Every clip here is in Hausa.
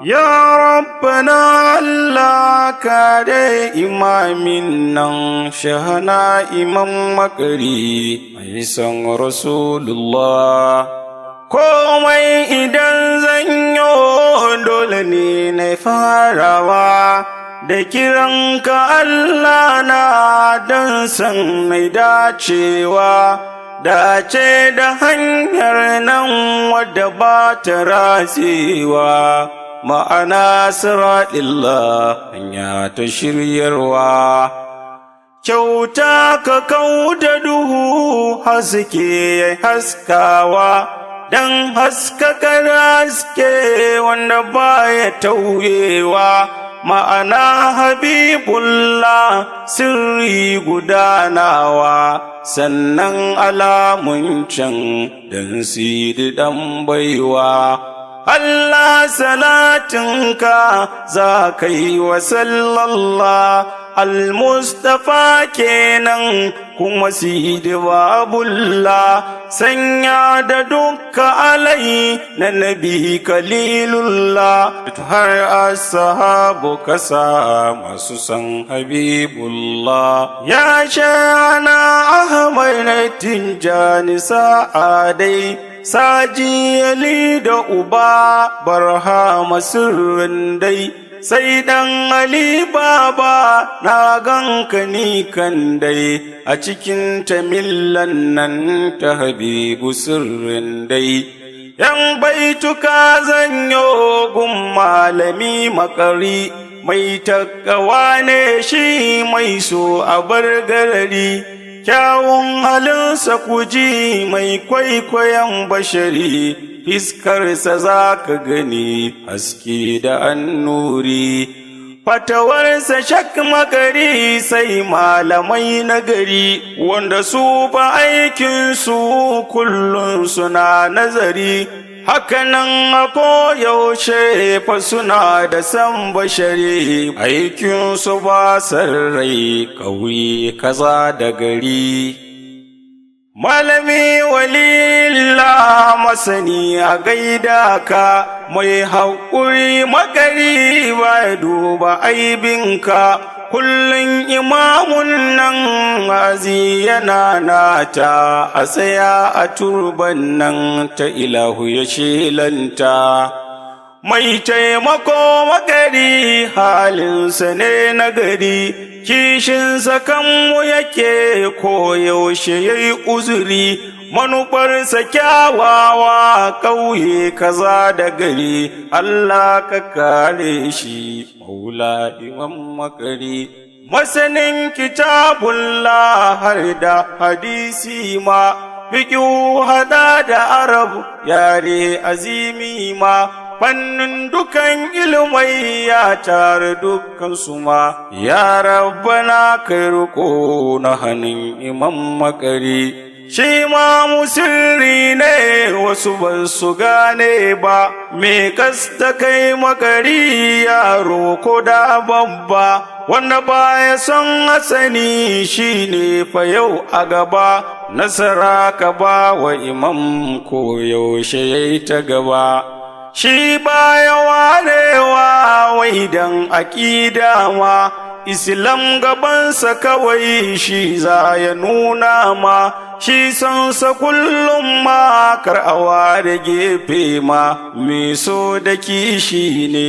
Ya Rabbana Allah kare imamin nan shahana imam makari mai san Rasulullah. Komai idan zan yi dole ne na farawa da kiranka Allah na don san mai dacewa. Dace da hanyar nan wadda ba ta ratsewa, ma'ana siraɗillah hanya ta shiryarwa. Kyauta ka kauda duhu haske ya haskawa, don haskaka haske wanda baya tauyewa, ma'ana habibullah sirri gudanawa. Sannan alamun can don sidi ɗan baiwa. Allah salatinka za ka yi wa sallallah al-Mustafa kenan kuma sidi babullah sanya da dukka alai na nabi kalilullah har ashabu kasa masu san habibullah ya shana ahmad tinjani sa'adai Saji Ali da uba barhama sirrin dai sai dan Ali baba na ganka ni kan dai a cikin tamillan nan ta habibu sirrin dai yan baituka zanyo gun malami makari mai takawa ne shi mai so a bar garari kyawun halinsa kuji mai kwaikwayon bashari fiskarsa za ka gani haske da annuri fatawarsa shak makari sai malamai nagari wanda su ba aikinsu kullum suna nazari hakanan a koyaushe fa suna da san bashari aikinsu ba sarrai ƙauye kaza da gari malami walillah masani a gaida ka mai haƙuri magari ba duba aibinka kullum imamun nan azi yana nata a tsaya a turban nan ta ilahu ya shelanta mai taimako magari halinsa ne nagari kishinsa kanmu yake koyaushe ya yi uzuri manufarsa kyawawa ƙauye kaza da gari Allah ka kare shi maula imam makari masanin kitabullah har da hadisi ma fiƙu hada da arab yare azimi ma fannin dukan ilmai ya tare dukkan su ma ya rabbana kai riko na hannun imam makari shi ma musirri ne wasu ba su gane ba me kasta kai makari yaro ko da babba wanda baya son asani shi ne fa yau a gaba nasara ka ba wa imam ko yaushe yayi ta gaba shi baya warewa wai dan aƙida ma Islam gabansa kawai shi za ya nuna ma shi sansa kullum ma kar a ware gefe ma me so da kishi ne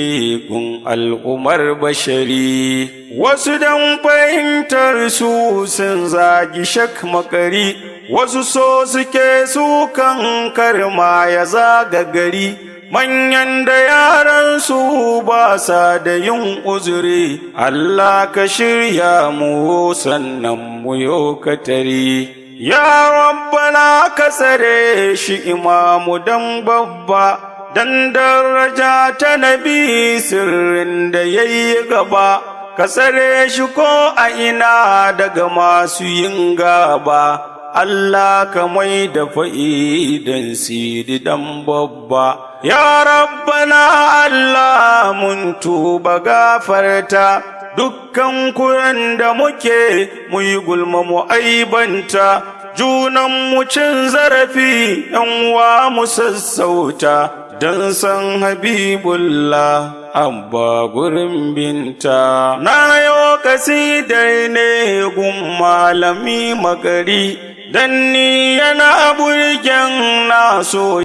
gun al'ummar bashari wasu dan fahimtar su sun zagi shak makari wasu so suke su kan karma ya zaga gari manyan da yaran su ba sa da yin uzuri Allah ka shirya mu sannan mu yo katari ya rabbana ka tsare shi imamu dan babba dan daraja ta nabi sirrin da yayi gaba ka tsare shi ko a ina daga masu yin gaba Allah ka mai da fa'idan sidi dan babba ya rabbana Allah mun tuba gafarta dukkan kuran da muke muyi gulma mu aibanta junan mu cin zarafi yan wa mu sassauta dan san habibullah abba gurin binta. Na yo kasidar ne gun malami magari, dan ni yana burgen na so